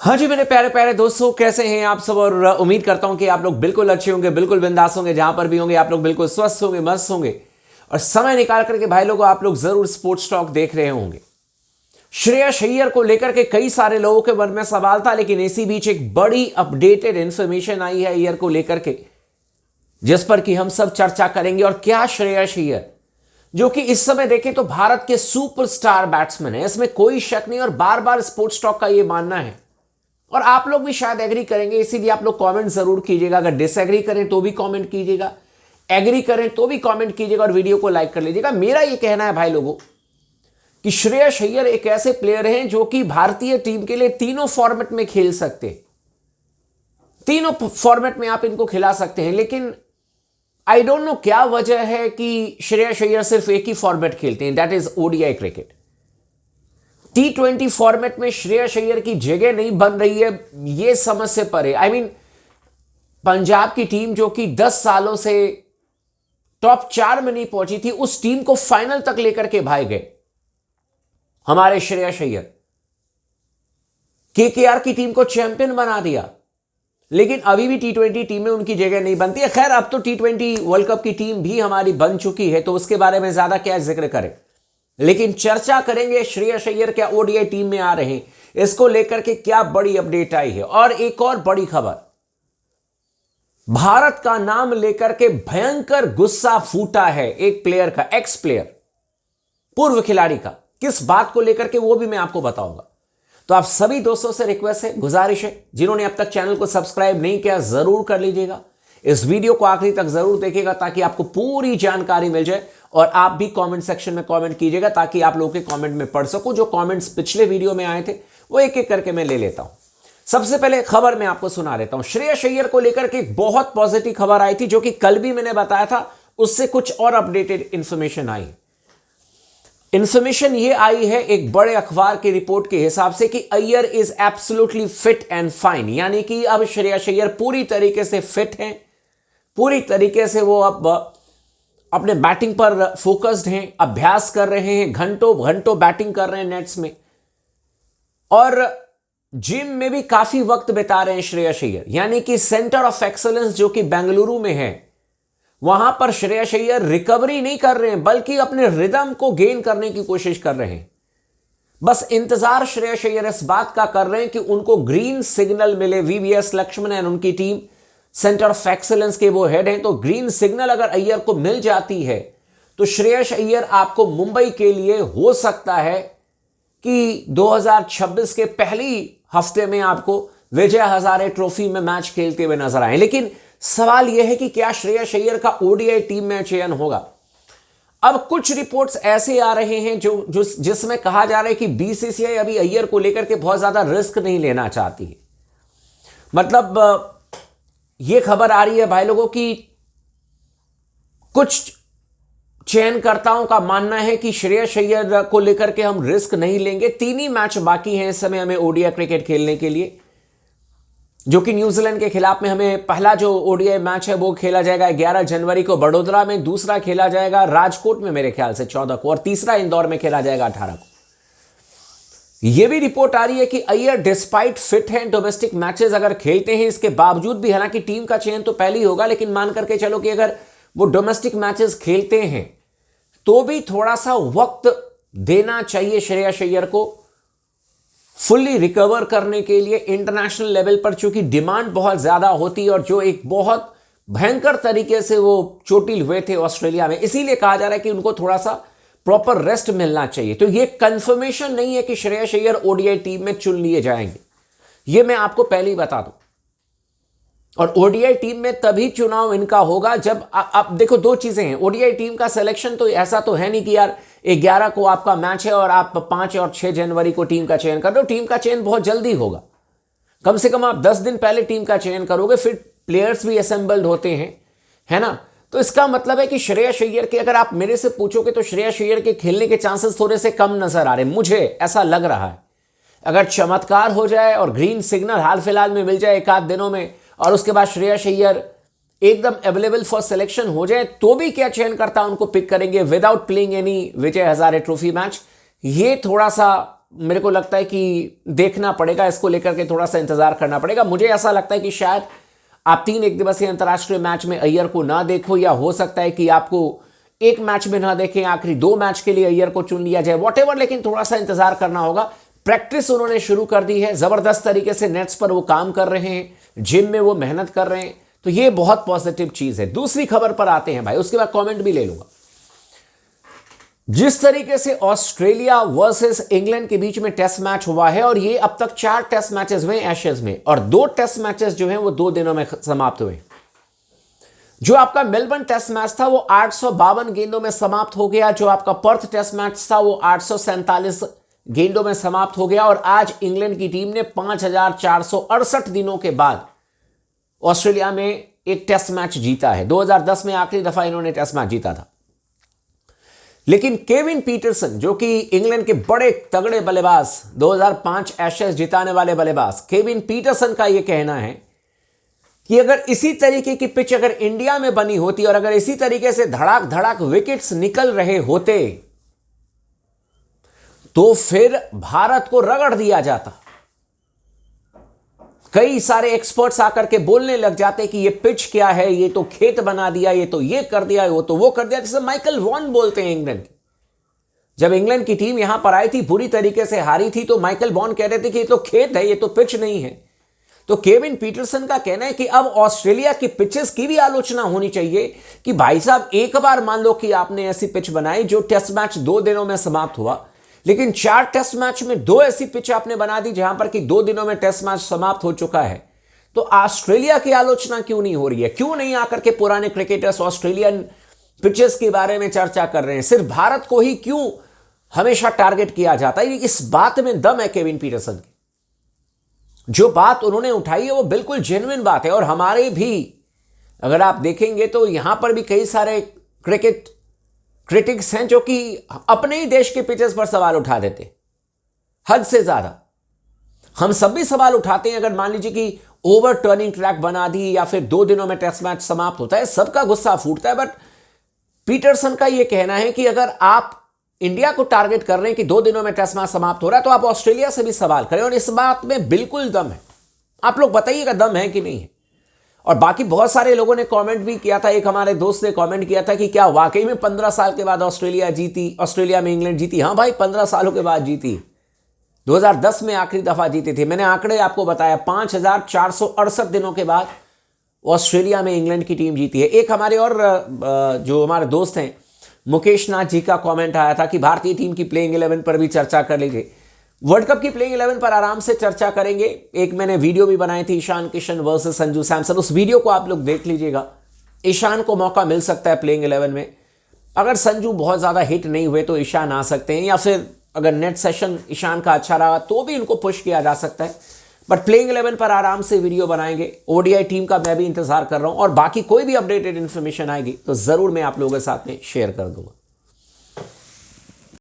हाँ जी मेरे प्यारे प्यारे दोस्तों, कैसे हैं आप सब। और उम्मीद करता हूं कि आप लोग बिल्कुल अच्छे होंगे, बिल्कुल बिंदास होंगे। जहां पर भी होंगे आप लोग बिल्कुल स्वस्थ होंगे, मस्त होंगे। और समय निकाल करके भाई लोगों आप लोग जरूर स्पोर्ट्स टॉक देख रहे होंगे। श्रेयस अय्यर को लेकर के कई सारे लोगों के मन में सवाल था, लेकिन इसी बीच एक बड़ी अपडेटेड इंफॉर्मेशन आई है अय्यर को लेकर के, जिस पर कि हम सब चर्चा करेंगे। और क्या श्रेयस अय्यर, जो कि इस समय देखें तो भारत के सुपरस्टार बैट्समैन है, इसमें कोई शक नहीं। और बार बार स्पोर्ट्स टॉक का यह मानना है, और आप लोग भी शायद एग्री करेंगे, इसीलिए आप लोग कमेंट जरूर कीजिएगा। अगर डिसएग्री करें तो भी कमेंट कीजिएगा, एग्री करें तो भी कमेंट कीजिएगा, और वीडियो को लाइक कर लीजिएगा। मेरा यह कहना है भाई लोगों कि श्रेयस अय्यर एक ऐसे प्लेयर हैं जो कि भारतीय टीम के लिए तीनों फॉर्मेट में खेल सकते हैं। तीनों फॉर्मेट में आप इनको खिला सकते हैं, लेकिन आई डोंट नो क्या वजह है कि श्रेयस अय्यर सिर्फ एक ही फॉर्मेट खेलते हैं, that is ODI cricket. T20 format में श्रेयस अय्यर की जगह नहीं बन रही है, यह समझ से परे। आई मीन पंजाब की टीम जो कि 10 सालों से टॉप 4 में नहीं पहुंची थी, उस टीम को फाइनल तक लेकर के भाग गए हमारे श्रेयस अय्यर। केकेआर की टीम को चैंपियन बना दिया, लेकिन अभी भी T20 टीम में उनकी जगह नहीं बनती है। खैर, अब तो T20 वर्ल्ड कप की टीम भी हमारी बन चुकी है, तो उसके बारे में ज्यादा क्या जिक्र करें, लेकिन चर्चा करेंगे श्रेयस अय्यर क्या ओडीआई टीम में आ रहे हैं, इसको लेकर के क्या बड़ी अपडेट आई है। और एक और बड़ी खबर, भारत का नाम लेकर के भयंकर गुस्सा फूटा है एक प्लेयर का, एक्स प्लेयर, पूर्व खिलाड़ी का। किस बात को लेकर के वो भी मैं आपको बताऊंगा। तो आप सभी दोस्तों से रिक्वेस्ट है, गुजारिश है, जिन्होंने अब तक चैनल को सब्सक्राइब नहीं किया जरूर कर लीजिएगा। इस वीडियो को आखिरी तक जरूर देखिएगा ताकि आपको पूरी जानकारी मिल जाए। और आप भी कमेंट सेक्शन में कमेंट कीजिएगा ताकि आप लोगों के कमेंट में पढ़ सकूं। जो कमेंट्स पिछले वीडियो में आए थे वो एक एक करके मैं ले लेता हूं। सबसे पहले खबर मैं आपको सुना देता हूं। श्रेयस अय्यर को लेकर के एक बहुत पॉजिटिव खबर आई थी, जो कि कल भी मैंने बताया था, उससे कुछ और अपडेटेड इंफॉर्मेशन आई। इंफॉर्मेशन ये आई है एक बड़े अखबार की रिपोर्ट के हिसाब से कि Iyer is absolutely fit and fine, यानी कि अब श्रेयस अय्यर पूरी तरीके से फिट हैं, पूरी तरीके से वो अब अपने बैटिंग पर फोकस्ड हैं, अभ्यास कर रहे हैं, घंटों घंटों बैटिंग कर रहे हैं नेट्स में, और जिम में भी काफी वक्त बिता रहे हैं श्रेयस अय्यर। यानी कि सेंटर ऑफ एक्सीलेंस जो कि बेंगलुरु में है, वहां पर श्रेयस अय्यर रिकवरी नहीं कर रहे हैं, बल्कि अपने रिदम को गेन करने की कोशिश कर रहे हैं। बस इंतजार श्रेयस अय्यर इस बात का कर रहे हैं कि उनको ग्रीन सिग्नल मिले। वीवीएस लक्ष्मण एंड उनकी टीम सेंटर ऑफ एक्सीलेंस के वो हेड हैं, तो ग्रीन सिग्नल अगर अय्यर को मिल जाती है तो श्रेयस अय्यर आपको मुंबई के लिए हो सकता है कि 2026 के पहली हफ्ते में आपको विजय हजारे ट्रॉफी में मैच खेलते हुए नजर आए। लेकिन सवाल यह है कि क्या श्रेयस अय्यर का ओडीआई टीम में चयन होगा। अब कुछ रिपोर्ट्स ऐसे आ रहे हैं जिसमें कहा जा रहा है कि बीसीसीआई अभी अय्यर को लेकर के बहुत ज्यादा रिस्क नहीं लेना चाहती है। मतलब यह खबर आ रही है भाई लोगों की कुछ चयनकर्ताओं का मानना है कि श्रेयस अय्यर को लेकर के हम रिस्क नहीं लेंगे। 3 ही मैच बाकी हैं इस समय हमें ओडीआई क्रिकेट खेलने के लिए, जो कि न्यूजीलैंड के खिलाफ में हमें पहला जो ओडीआई मैच है वो खेला जाएगा 11 जनवरी को बड़ोदरा में, दूसरा खेला जाएगा राजकोट में मेरे ख्याल से 14 को, और तीसरा इंदौर में खेला जाएगा 18 को। यह भी रिपोर्ट आ रही है कि अय्यर डिस्पाइट फिट हैं, डोमेस्टिक मैचेस अगर खेलते हैं इसके बावजूद भी, हालांकि टीम का चयन तो पहले ही होगा, लेकिन मान करके चलो कि अगर वो डोमेस्टिक मैचेस खेलते हैं तो भी थोड़ा सा वक्त देना चाहिए श्रेयस अय्यर को फुल्ली रिकवर करने के लिए। इंटरनेशनल लेवल पर चूंकि डिमांड बहुत ज्यादा होती है, और जो एक बहुत भयंकर तरीके से वो चोटिल हुए थे ऑस्ट्रेलिया में, इसीलिए कहा जा रहा है कि उनको थोड़ा सा प्रॉपर रेस्ट मिलना चाहिए। तो ये कंफर्मेशन नहीं है कि श्रेयस अय्यर ओडीआई टीम में चुन लिए जाएंगे, ये मैं आपको पहले ही बता दूं। और ओडीआई टीम में तभी चुनाव इनका होगा जब आप देखो, 2 चीजें हैं। ओडीआई टीम का सिलेक्शन तो ऐसा तो है नहीं कि यार 11 को आपका मैच है और आप 5 और 6 जनवरी को टीम का चयन कर दो। टीम का चयन बहुत जल्दी होगा, कम से कम आप 10 दिन पहले टीम का चयन करोगे, फिर प्लेयर्स भी असेंबल्ड होते हैं, है ना। तो इसका मतलब है कि श्रेयस अय्यर के, अगर आप मेरे से पूछोगे तो श्रेयस अय्यर के खेलने के चांसेस थोड़े से कम नजर आ रहे हैं, मुझे ऐसा लग रहा है। अगर चमत्कार हो जाए और ग्रीन सिग्नल हाल फिलहाल में मिल जाए 1 आध दिनों में, और उसके बाद श्रेयस अय्यर एकदम अवेलेबल फॉर सिलेक्शन हो जाए, तो भी क्या चयनकर्ता उनको पिक करेंगे without playing any Vijay Hazare trophy match. ये थोड़ा सा मेरे को लगता है कि देखना पड़ेगा, इसको लेकर के थोड़ा सा इंतजार करना पड़ेगा। मुझे ऐसा लगता है कि शायद आप 3 एक दिवसीय अंतर्राष्ट्रीय मैच में अय्यर को ना देखो, या हो सकता है कि आपको एक मैच में ना देखें, आखिरी 2 मैच के लिए अय्यर को चुन लिया जाए, वॉटेवर, लेकिन थोड़ा सा इंतजार करना होगा। प्रैक्टिस उन्होंने शुरू कर दी है, जबरदस्त तरीके से नेट्स पर वो काम कर रहे हैं, जिम में वो मेहनत कर रहे हैं, तो ये बहुत पॉजिटिव चीज है। दूसरी खबर पर आते हैं भाई, उसके बाद कमेंट भी ले लूंगा। जिस तरीके से ऑस्ट्रेलिया वर्सेस इंग्लैंड के बीच में टेस्ट मैच हुआ है, और ये अब तक 4 टेस्ट मैचेस हुए एशेज में, और 2 टेस्ट मैचेस जो हैं वो 2 दिनों में समाप्त हुए। जो आपका मेलबर्न टेस्ट मैच था वो 852 गेंदों में समाप्त हो गया, जो आपका पर्थ टेस्ट मैच था वो 847 गेंदों में समाप्त हो गया, और आज इंग्लैंड की टीम ने 5468 दिनों के बाद ऑस्ट्रेलिया में एक टेस्ट मैच जीता है। 2010 में आखिरी दफा इन्होंने टेस्ट मैच जीता था। लेकिन केविन पीटरसन, जो कि इंग्लैंड के बड़े तगड़े बल्लेबाज, 2005 एशेज जिताने वाले बल्लेबाज केविन पीटरसन का यह कहना है कि अगर इसी तरीके की पिच अगर इंडिया में बनी होती और अगर इसी तरीके से धड़ाक धड़ाक विकेट्स निकल रहे होते तो फिर भारत को रगड़ दिया जाता। कई सारे एक्सपर्ट्स आकर के बोलने लग जाते कि ये पिच क्या है, ये तो खेत बना दिया, ये तो ये कर दिया, वो तो वो कर दिया, जैसे माइकल वॉन बोलते हैं इंग्लैंड की। जब इंग्लैंड की टीम यहां पर आई थी, बुरी तरीके से हारी थी, तो माइकल वॉन कह रहे थे कि ये तो खेत है, ये तो पिच नहीं है। तो केविन पीटरसन का कहना है कि अब ऑस्ट्रेलिया की पिचेस की भी आलोचना होनी चाहिए कि भाई साहब, एक बार मान लो कि आपने ऐसी पिच बनाई जो टेस्ट मैच 2 दिनों में समाप्त हुआ, लेकिन 4 टेस्ट मैच में 2 ऐसी पिच आपने बना दी जहां पर कि 2 दिनों में टेस्ट मैच समाप्त हो चुका है, तो ऑस्ट्रेलिया की आलोचना क्यों नहीं हो रही है? क्यों नहीं आकर के पुराने क्रिकेटर्स ऑस्ट्रेलियन पिचेस के बारे में चर्चा कर रहे हैं? सिर्फ भारत को ही क्यों हमेशा टारगेट किया जाता है? इस बात में दम है केविन पीटरसन की। जो बात उन्होंने उठाई है वो बिल्कुल जेन्युइन बात है, और हमारे भी अगर आप देखेंगे तो यहां पर भी कई सारे क्रिकेट क्रिटिक्स हैं जो कि अपने ही देश के पिचेस पर सवाल उठा देते, हद से ज्यादा। हम सब भी सवाल उठाते हैं, अगर मान लीजिए कि ओवर टर्निंग ट्रैक बना दी या फिर 2 दिनों में टेस्ट मैच समाप्त होता है, सबका गुस्सा फूटता है। बट पीटरसन का यह कहना है कि अगर आप इंडिया को टारगेट कर रहे हैं कि 2 दिनों में टेस्ट मैच समाप्त हो रहा है, तो आप ऑस्ट्रेलिया से भी सवाल करें, और इस बात में बिल्कुल दम है। आप लोग बताइएगा दम है कि नहीं है। और बाकी बहुत सारे लोगों ने कमेंट भी किया था। एक हमारे दोस्त ने कमेंट किया था कि क्या वाकई में 15 साल के बाद ऑस्ट्रेलिया जीती, ऑस्ट्रेलिया में इंग्लैंड जीती? हाँ भाई, 15 सालों के बाद जीती। 2010 में आखिरी दफा जीते थे। मैंने आंकड़े आपको बताया, 5468 दिनों के बाद ऑस्ट्रेलिया में इंग्लैंड की टीम जीती है। एक हमारे और जो हमारे दोस्त हैं मुकेश नाथ जी का कमेंट आया था कि भारतीय टीम की प्लेइंग 11 पर भी चर्चा कर लीजिए। वर्ल्ड कप की प्लेइंग 11 पर आराम से चर्चा करेंगे। एक मैंने वीडियो भी बनाई थी, ईशान किशन वर्सेस संजू सैमसन, उस वीडियो को आप लोग देख लीजिएगा। ईशान को मौका मिल सकता है प्लेइंग 11 में। अगर संजू बहुत ज़्यादा हिट नहीं हुए तो ईशान आ सकते हैं, या फिर अगर नेट सेशन ईशान का अच्छा रहा तो भी इनको पुश किया जा सकता है। बट प्लेइंग 11 पर आराम से वीडियो बनाएंगे। ओडीआई टीम का मैं भी इंतजार कर रहा हूं, और बाकी कोई भी अपडेटेड इन्फॉर्मेशन आएगी तो ज़रूर मैं आप लोगों के साथ में शेयर कर दूंगा।